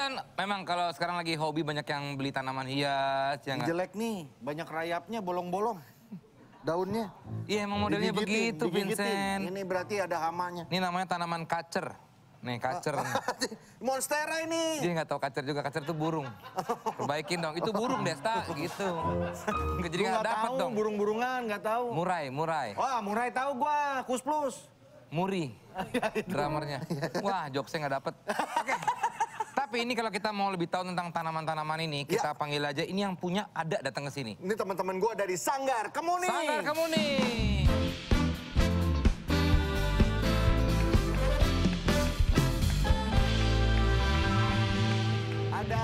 dan memang kalau sekarang lagi hobi banyak yang beli tanaman hias. Yang jelek nih, banyak rayapnya, bolong-bolong. Daunnya. Iya emang modelnya begitu, Vincent. Ini berarti ada hamanya. Ini namanya tanaman kacer. Nih kacer. Monstera ini. Dia nggak tahu kacer juga, kacer itu burung. Perbaikin dong, itu burung Desta gitu. Jadi nggak dapat dong. Burung-burungan nggak tahu. Murai. Wah, murai tahu gua, Kus Plus. Muri, dramernya. Wah, jokesnya nggak dapet. Oke. Tapi ini kalau kita mau lebih tahu tentang tanaman-tanaman ini, kita panggil aja. Ini yang punya ada datang ke sini. Ini teman-teman gua dari Sanggar Kemuning. Sanggar Kemuning. Ada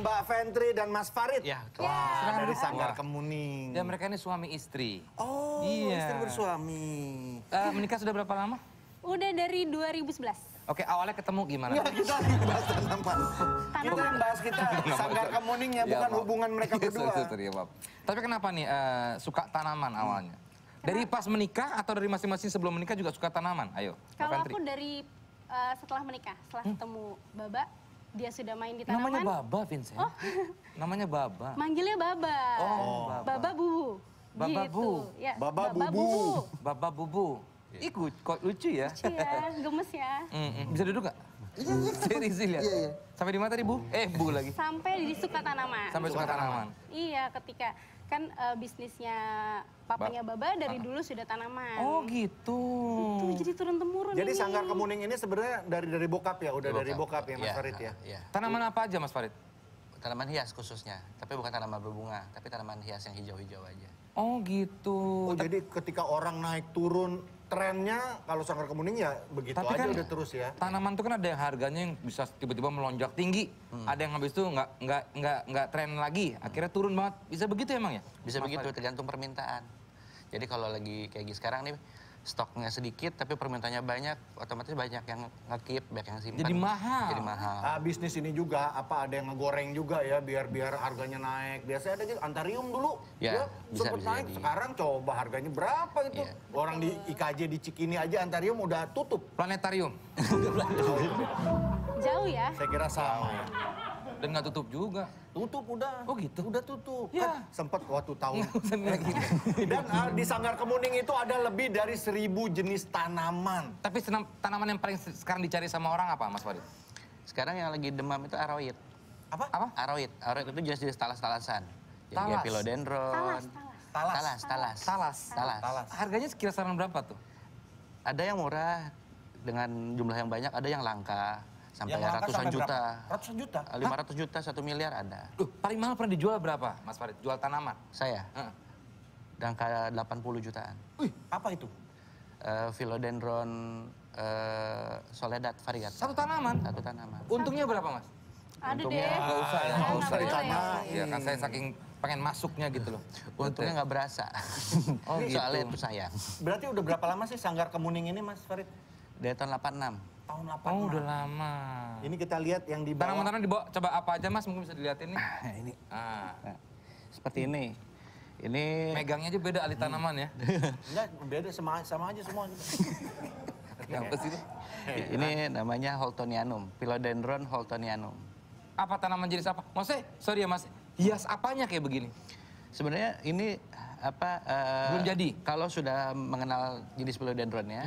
Mbak Ventri dan Mas Farid. Ya, Wah, dari Sanggar Kemuning. Dan mereka ini suami istri. Oh, iya. Istri bersuami. Menikah sudah berapa lama? Udah dari 2011. Oke, awalnya ketemu gimana? Ya, kita bahas tanaman. Kita yang bahas kita Sanggar Kemuningnya, bukan hubungan mereka berdua. Ya, maaf. Tapi kenapa nih suka tanaman awalnya? Dari pas menikah atau dari masing-masing sebelum menikah juga suka tanaman? Ayo, kalau aku dari setelah menikah, setelah ketemu Baba, dia sudah main di tanaman. Namanya Baba, Vincent. Oh. Namanya Baba. Manggilnya Baba. Oh, Baba Bubu. Baba gitu. Bu. Ya, Baba Bubu. Baba Bubu. Ikut, kok lucu ya? Lucu ya, gemes ya. Bisa duduk gak? Serius lihat. Sampai di mata nih Bu? Bu lagi. Sampai di suka tanaman. Sampai suka tanaman. Iya, ketika kan bisnisnya papanya Baba dari dulu sudah tanaman. Oh gitu. Itu jadi turun-temurun. Jadi ini. Sanggar Kemuning ini sebenarnya dari bokap ya, udah dari bokap ya Mas Farid ya. Iya. Tanaman apa aja Mas Farid? Tanaman hias khususnya, tapi bukan tanaman berbunga, tapi tanaman hias yang hijau-hijau aja. Oh gitu. Oh jadi ketika orang naik turun trennya kalau Sanggar Kemuning ya begitu Tapi aja kan udah terus ya. Tanaman tuh kan ada yang harganya yang bisa tiba-tiba melonjak tinggi. Ada yang habis itu nggak tren lagi, akhirnya turun banget. Bisa begitu emang ya? Bisa begitu, tergantung permintaan. Jadi kalau lagi kayak gini sekarang nih, stoknya sedikit tapi permintaannya banyak, otomatis banyak yang nge-keep, banyak yang simpan. Jadi mahal. Jadi mahal. Bisnis ini juga apa ada yang ngegoreng juga ya biar harganya naik. Biasanya ada gitu Antarium dulu Ya, bisa sempet naik. jadi. Sekarang coba harganya berapa itu? Ya. Orang di IKJ di Cikini aja Antarium udah tutup. Planetarium. Jauh ya. Saya kira sama ya. Dan nggak tutup juga. Tutup udah. Oh gitu? Udah tutup. Ya. Kan sempet waktu tahun. lagi. Dan di Sanggar Kemuning itu ada lebih dari 1000 jenis tanaman. Tapi tanaman yang paling sekarang dicari sama orang apa Mas Farid? Sekarang yang lagi demam itu aroid. Apa? Aroid itu jenis-jenis talas-talasan. Jadi Talas? kayak philodendron. Talas. Talas. Harganya sekira-kisaran berapa tuh? Ada yang murah dengan jumlah yang banyak, ada yang langka. Sampai Yang langka ratusan sampai juta. berapa? Ratusan juta? 500 juta, 1 miliar ada. Paling mahal pernah dijual berapa Mas Farid? Jual tanaman? Saya, angka 80 jutaan. Wih, apa itu? Philodendron soledad variat. Satu tanaman? Satu tanaman. Untungnya berapa Mas? Ada Untungnya deh. Nggak usah ya? Nggak usah boleh. ditanya. Iya kan saya saking pengen masuknya gitu loh. Untungnya nggak berasa. Oh, gitu. Soalnya itu sayang. Berarti udah berapa lama sih Sanggar Kemuning ini Mas Farid? Dari tahun 86. Tahun 86. Oh udah lama. Ini kita lihat yang di bawah. Tanaman-tanaman dibawa, coba apa aja Mas mungkin bisa dilihatin nih. Ini Ah. seperti ini. Ini Megangnya aja beda ahli tanaman ya. Enggak, beda sama aja semua gitu. Apa sih itu? ini namanya Holtonianum, Philodendron Holtonianum. Apa tanaman jenis apa? Maksudnya, sorry ya Mas, hias apanya kayak begini? Sebenarnya ini apa? Belum jadi? Kalau sudah mengenal jenis philodendronnya,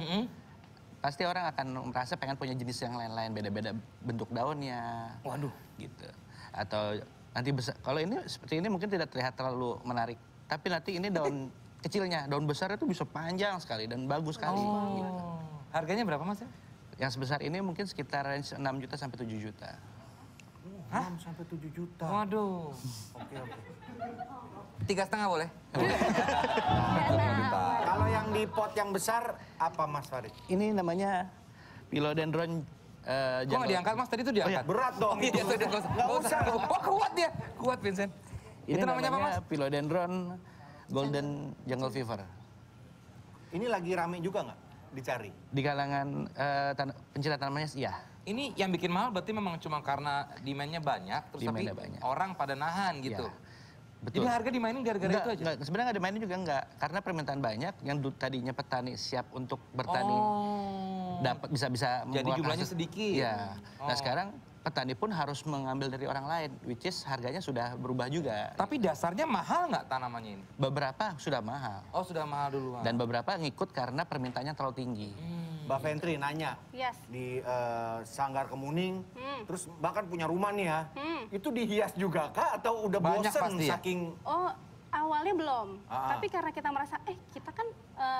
pasti orang akan merasa pengen punya jenis yang lain-lain, beda-beda bentuk daunnya. Waduh. Gitu. Atau nanti besar. Kalau ini seperti ini mungkin tidak terlihat terlalu menarik. Tapi nanti ini daun kecilnya, daun besar itu bisa panjang sekali dan bagus sekali. Gitu. Harganya berapa Mas? Yang sebesar ini mungkin sekitar range 6 juta sampai 7 juta. 6 sampai 7 juta. Waduh. Oke. 3,5 boleh? Kalau yang di pot yang besar apa Mas Farid? Ini namanya Philodendron Kok nggak diangkat Mas? Tadi tuh diangkat. Berat dong. Iya, nggak usah. Oh, kuat dia. Kuat Vincent. Ini Itu namanya apa Mas? Philodendron Golden Jungle Fever. Ini lagi rame juga nggak dicari? Di kalangan pencinta tanamannya iya. Ini yang bikin mahal berarti memang cuma karena demand-nya banyak, terus Demand-nya tapi banyak. orang pada nahan gitu. Iya, betul. Jadi harga dimainin gara-gara itu aja? Enggak, sebenarnya nggak dimainin juga enggak. Karena permintaan banyak, yang tadinya petani siap untuk bertani dapat bisa Jadi mengeluarkan jumlahnya hasil. sedikit. Iya. Nah sekarang petani pun harus mengambil dari orang lain, which is harganya sudah berubah juga. Tapi dasarnya mahal nggak tanamannya ini? Beberapa sudah mahal. Oh sudah mahal duluan. Dan beberapa ngikut karena permintaannya terlalu tinggi. Mbak Ventri nanya, Yes. di Sanggar Kemuning, Hmm. terus bahkan punya rumah nih ya, Hmm. itu dihias juga kah atau udah Banyak bosen pasti ya? saking... Oh, awalnya belum. Ah. Tapi karena kita merasa, kita kan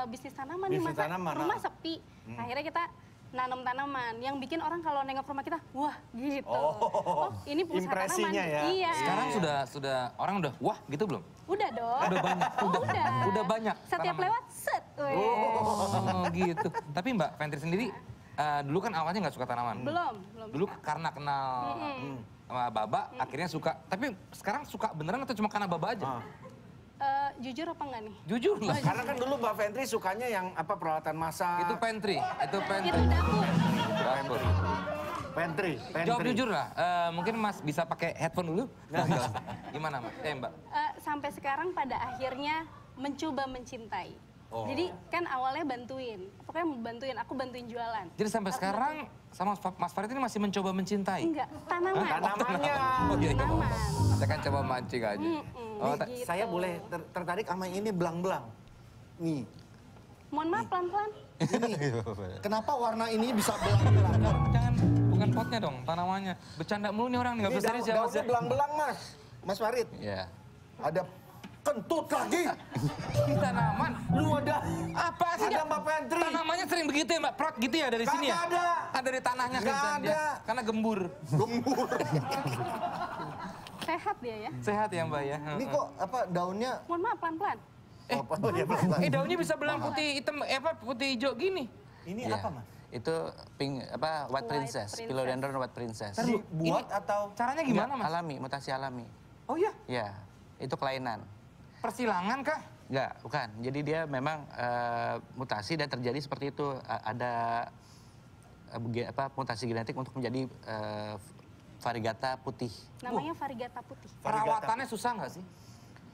bisnis tanaman nih, Bisnis masa tanaman, rumah ah. sepi. Akhirnya kita nanam tanaman yang bikin orang kalau nengok rumah kita, wah gitu. Oh, Ini pengusaha impresinya tanaman. ya. Iya. Sekarang sudah orang udah wah gitu belum? Udah dong. Udah banyak, udah banyak Setiap tanaman. lewat, set. Weh. Oh gitu. Tapi Mbak Ventri sendiri dulu kan awalnya nggak suka tanaman. Belum. Dulu karena kenal sama Baba akhirnya suka. Tapi sekarang suka beneran atau cuma karena Baba aja? Jujur apa enggak nih? Jujur lah. Karena kan dulu Mbak Ventri sukanya yang apa peralatan masak. Itu pantry. Itu dapur. Dapur. Pantry. Jawab jujur lah. Mungkin Mas bisa pakai headphone dulu. Gimana Mbak? Mbak. Sampai sekarang pada akhirnya mencoba mencintai. Jadi kan awalnya bantuin, pokoknya bantuin, aku bantuin jualan. Jadi sampai sekarang sama Mas Farid ini masih mencoba mencintai? Enggak, tanaman. Tanamannya. Oh, iya, iya. Tanaman. Saya kan coba mancing aja. Oh, Gitu. Saya boleh tertarik sama ini belang-belang. Nih, Mohon maaf pelan-pelan. kenapa warna ini bisa belang-belang? Jangan, bukan potnya dong, tanamannya. Bercanda mulu nih orang, nggak Ini bisa serius ya Mas. daunnya belang-belang Mas. Mas Farid, Ya. ada kentut lagi. Di tanaman. Lu ada Apa sih? Ada Mbak Ventri. Tanamannya sering begitu ya Mbak? Prot gitu ya dari sini ya? Kagak ada. Ada di tanahnya Nggak kan dia. ada. Karena gembur. gembur. Sehat dia ya. Sehat ya Mbak ya? Ini kok apa daunnya? Mohon maaf pelan-pelan. Apa ya belang-belang? Daunnya bisa belang putih hitam, putih hijau gini. Ini Iya. apa Mas? Itu pink White White Princess, Princess. Philodendron White Princess. Dibuat atau Caranya gimana Mas? Alami, mutasi alami. Oh iya, Ya, itu kelainan. persilangan kah? Enggak, bukan. Jadi dia memang mutasi dan terjadi seperti itu. Ada mutasi genetik untuk menjadi varigata putih. Namanya varigata putih. Perawatannya susah nggak sih?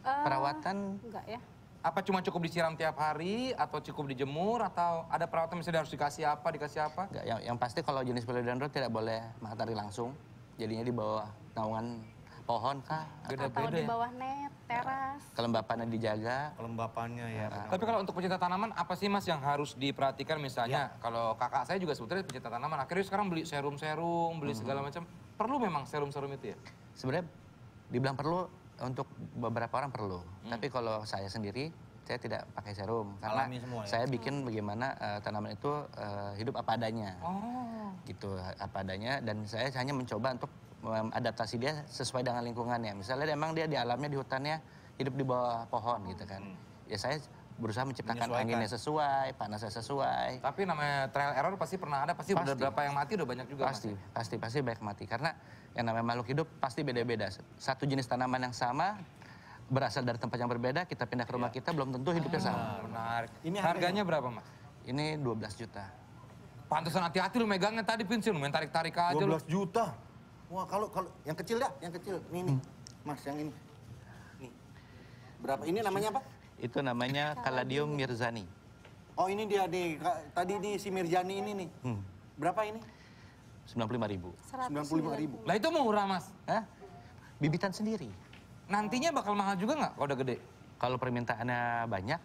Perawatan Enggak ya. Apa cuma cukup disiram tiap hari atau cukup dijemur atau ada perawatan misalnya harus dikasih apa? enggak, yang pasti kalau jenis philodendron tidak boleh matahari langsung. Jadinya di bawah naungan pohon kah? Atau Beda-beda di ya. bawah net, teras. Kelembapannya dijaga. kelembapannya ya? Tapi kalau untuk pecinta tanaman apa sih Mas yang harus diperhatikan misalnya kalau kakak saya juga sebetulnya pecinta tanaman akhirnya sekarang beli serum-serum, beli segala macam. Perlu memang serum-serum itu ya? Sebenarnya dibilang perlu untuk beberapa orang perlu. Tapi kalau saya sendiri saya tidak pakai serum karena Alami semua ya? saya bikin bagaimana tanaman itu hidup apa adanya. Oh. Gitu apa adanya dan saya hanya mencoba untuk adaptasi dia sesuai dengan lingkungannya. Misalnya memang dia di alamnya di hutannya hidup di bawah pohon gitu kan. Ya saya berusaha menciptakan Menyesuaikan. anginnya sesuai, panasnya sesuai. Tapi namanya trial error pasti pernah ada, pasti, Pasti. udah berapa yang mati udah banyak juga. Pasti banyak mati karena yang namanya makhluk hidup pasti beda-beda. Satu jenis tanaman yang sama berasal dari tempat yang berbeda, kita pindah ke rumah kita belum tentu hidupnya sama. Menarik. Ini Harganya berapa Mas? Ini 12 juta. Pantesan hati-hati lu megangnya tadi pensiun, main tarik-tarik aja lu. 12 juta. Wah, kalau yang kecil dah, yang kecil. Nih. Mas, yang ini. Nih. Berapa? Ini namanya apa? Itu namanya Caladium mirzani. Oh, ini dia nih. Tadi di si Mirjani ini nih. Berapa ini? 95.000. 95.000. Lah itu murah Mas. Hah? Bibitan sendiri. Nantinya bakal mahal juga nggak kalau udah gede? Kalau permintaannya banyak,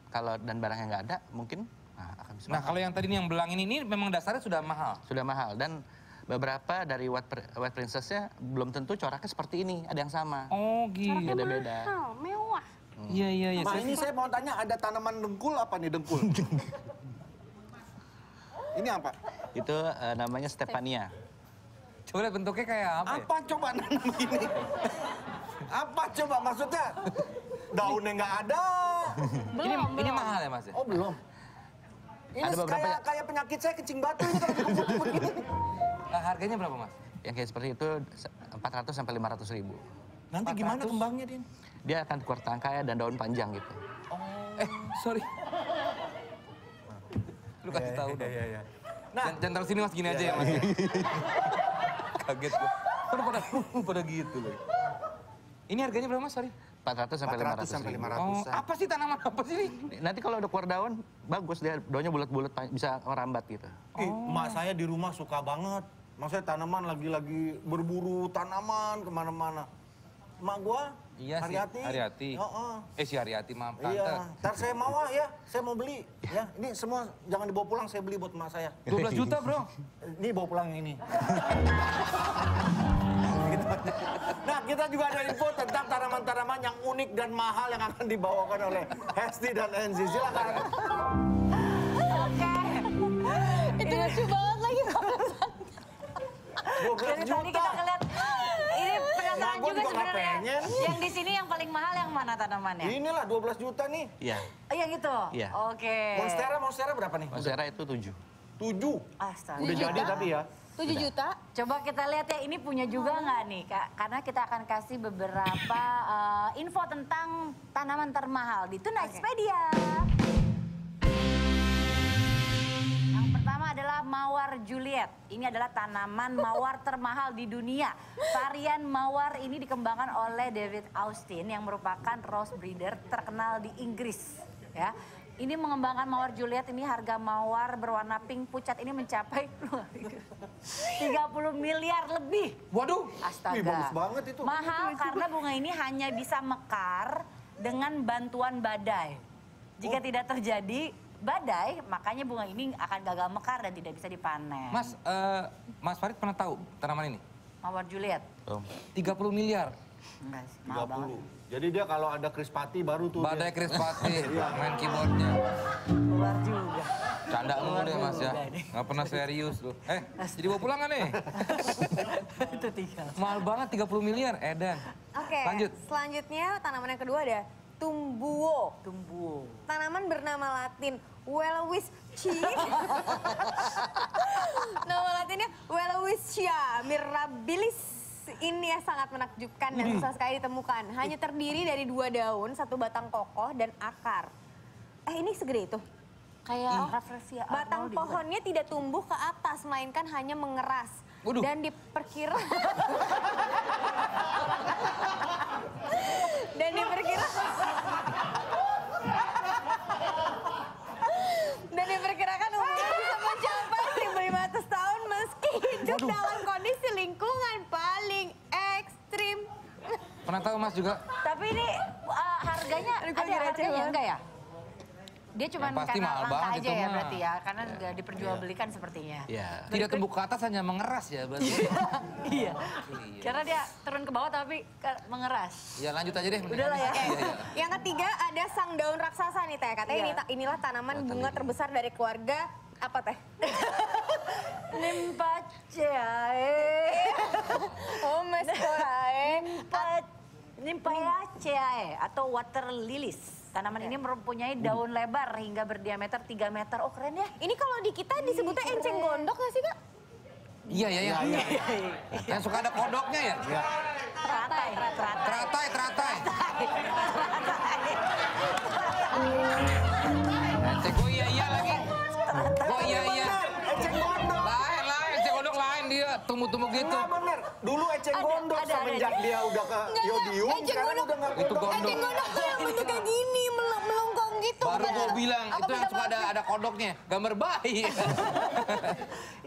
kalau dan barangnya nggak ada, mungkin akan bisa Nah mahal. kalau yang tadi yang belangin ini memang dasarnya sudah mahal. Sudah mahal dan beberapa dari White Princess-nya belum tentu coraknya seperti ini, ada yang sama. Oh Coraknya Beda-beda. mahal, mewah. Iya iya iya. Nah, ini saya mau tanya, ada tanaman dengkul apa nih dengkul? Ini apa? Itu namanya Stepania. Coba lihat bentuknya kayak apa? Ya? Apa coba nanam ini? Apa coba maksudnya? Daunnya nggak ada. Ini mahal ya Mas ya? Oh, belum. Ini Ada beberapa kayak penyakit saya kencing batu ini kalau dikumpul begini. Harganya berapa Mas? Yang kayak seperti itu 400 sampai 500 ribu. Nanti gimana 400? kembangnya, Din? Dia akan keluar tangkai dan daun panjang gitu. Sorry. Lu kasih tahu dong. Iya. Jangan taruh sini Mas, gini aja ya Mas. ya. Kaget gua. Pada gitu loh. Ini harganya berapa Mas? Sorry. 400 sampai 500 sampai ribu. 500. Oh, apa sih tanaman apa sih ini? Nanti kalau udah keluar daun, bagus dia daunnya bulat-bulat bisa merambat gitu. Emak saya di rumah suka banget. Maksudnya tanaman lagi berburu tanaman kemana-mana. Emak gua, Iya sih, Haryati. Haryati. Si Haryati maaf tante. Iya, ntar saya mau ya, saya mau beli. Ya, ini semua jangan dibawa pulang, saya beli buat emak saya. 12 juta bro. Ini bawa pulang yang ini. Nah, kita juga ada info tentang tanaman-tanaman yang unik dan mahal yang akan dibawakan oleh Hesti dan Enzi. Silakan. Oke. Itu lucu banget lagi. 12 Dari tadi juta. kita ngeliat, ini penasaran Nah, gua juga juga nggak sebenarnya. pengen. Yang di sini yang paling mahal yang mana tanamannya? Inilah 12 juta nih. Iya. Oh, yang itu? Iya. Oke. Monstera berapa nih? Monstera itu 7. 7. Astaga. Udah jadi tapi ya. 7 juta. Coba kita lihat ya, ini punya juga nggak nih, Kak? Karena kita akan kasih beberapa info tentang tanaman termahal di Tunexpedia. Yang pertama adalah mawar Juliet. Ini adalah tanaman mawar termahal di dunia. Varian mawar ini dikembangkan oleh David Austin yang merupakan rose breeder terkenal di Inggris. Ya. Ini mengembangkan mawar Juliet, ini harga mawar berwarna pink pucat ini mencapai 30 miliar lebih. Waduh. Astaga. Wih, bagus banget itu. Mahal karena bunga ini hanya bisa mekar dengan bantuan badai. Jika tidak terjadi badai, makanya bunga ini akan gagal mekar dan tidak bisa dipanen. Mas Farid pernah tahu tanaman ini? Mawar Juliet. 30 miliar. Enggak sih, mahal banget. 30. Jadi dia kalau ada krispati baru tuh Badai dia. Krispati, main keyboardnya. Keluar juga. Canda mulu ya mas ya. Juga ini. Nggak pernah serius tuh. Jadi bawa pulang kan nih? Itu tinggal. Mahal banget 30 miliar, Edan. Oke, Lanjut. selanjutnya tanaman yang kedua ada tumbuo. Tumbuh. Tanaman bernama Latin Welwitschia. Nama latinnya Welwitschia mirabilis. Ini ya sangat menakjubkan dan susah sekali ditemukan. Hanya terdiri dari 2 daun, 1 batang kokoh dan akar. Ini segede itu. Kayak Rafflesia Batang Arnoldi, pohonnya tidak tumbuh ke atas, melainkan hanya mengeras. Waduh. Dan diperkira... dan diperkirakan umurnya bisa mencapai 1.500 tahun meski hidup dalam kondisi lingkungan paling ekstrim. Pernah tahu mas juga? Tapi ini harganya Aduh, ada gua kira harganya cewek. enggak ya? Dia cuma Yang pasti karena mahal langka banget aja itu ya mah. berarti ya, karena nggak diperjualbelikan sepertinya. Iya. Tidak tumbuh ke atas hanya mengeras ya berarti. Iya. Karena dia turun ke bawah tapi mengeras. Ya lanjut aja deh. Udah lah ya. Iya, iya. Yang ketiga ada sang daun raksasa nih Teh. Katanya Iya. inilah tanaman bunga terbesar dari keluarga apa Teh? Nymphaceae. Oh, Mescorae. Nymphaceae atau water lilies. Tanaman ini mempunyai daun lebar hingga berdiameter 3 meter. Oh keren ya. Ini kalau di kita disebutnya enceng gondok nggak sih Kak? Iya, iya, iya. Yang suka ada kodoknya ya? Teratai. Teratai. Eceng, oh iya lagi. Oh iya. Eceng gondok. Lain, eceng kodok lain dia, tumbuh-tumbuh gitu. Enggak bener. Dulu eceng gondok ada. semenjak dia udah ke yodium, eceng sekarang gondok. udah nggak Itu gondok. gondok. Enceng gondok tuh yang bentuknya gini, melengkung gitu. Baru bukan? gue bilang, Apa itu yang beda suka banget? ada kodoknya, gambar bayi.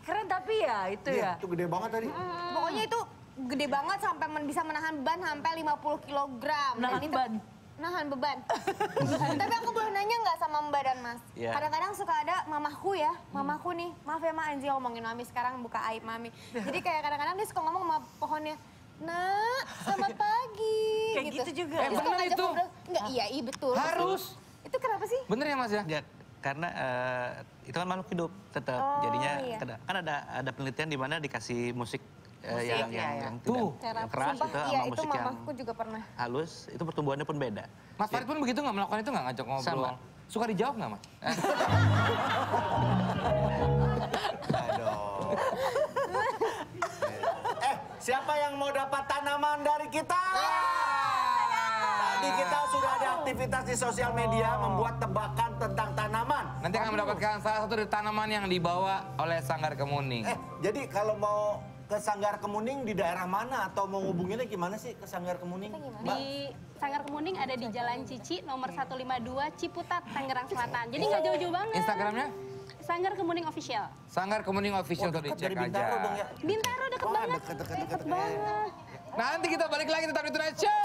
Keren tapi ya itu Iya, ya. itu gede banget tadi. Pokoknya itu gede banget sampai bisa menahan beban sampai 50 kilogram. Dan Nahan ini beban. Nahan beban. Tapi aku boleh nanya nggak sama Mbak dan Mas? Iya. Kadang-kadang suka ada mamaku ya, mamaku nih, maaf ya Ma Anzi ngomongin mami sekarang buka aib mami. Jadi kayak kadang-kadang dia suka ngomong sama pohonnya, Nak, selamat pagi. Kayak gitu juga. Dia suka bener ngajak itu. ngobrol. Enggak, iya betul. Harus. Itu kenapa sih? Bener ya mas ya? Ya, karena itu kan makhluk hidup tetap. Oh, Jadinya iya. kan ada penelitian di mana dikasih musik, Musik, yang iya. Tuh. yang keras Sumpah, itu iya sama itu musik yang mamaku juga pernah. halus, itu pertumbuhannya pun beda. Mas Farid pun begitu nggak melakukan itu nggak ngajak ngobrol? Sama. Suka dijawab nggak mas? Aduh. Siapa yang mau dapat tanaman dari kita? Tadi kita sudah ada aktivitas di sosial media membuat tebakan tentang tanaman. Nanti akan mendapatkan salah satu dari tanaman yang dibawa oleh Sanggar Kemuning. Jadi kalau mau ke Sanggar Kemuning di daerah mana atau mau ngubunginnya gimana sih ke Sanggar Kemuning? Di Sanggar Kemuning ada di Jalan Cici nomor 152 Ciputat, Tangerang Selatan. Jadi nggak jauh-jauh banget. Instagramnya? Sanggar Kemuning Official. Sanggar Kemuning Official tuh Deket dicek dari aja. Bintaro dong ya? Bintaro deket banget. Deket Deket banget. Nanti kita balik lagi tetap di Tonight Show.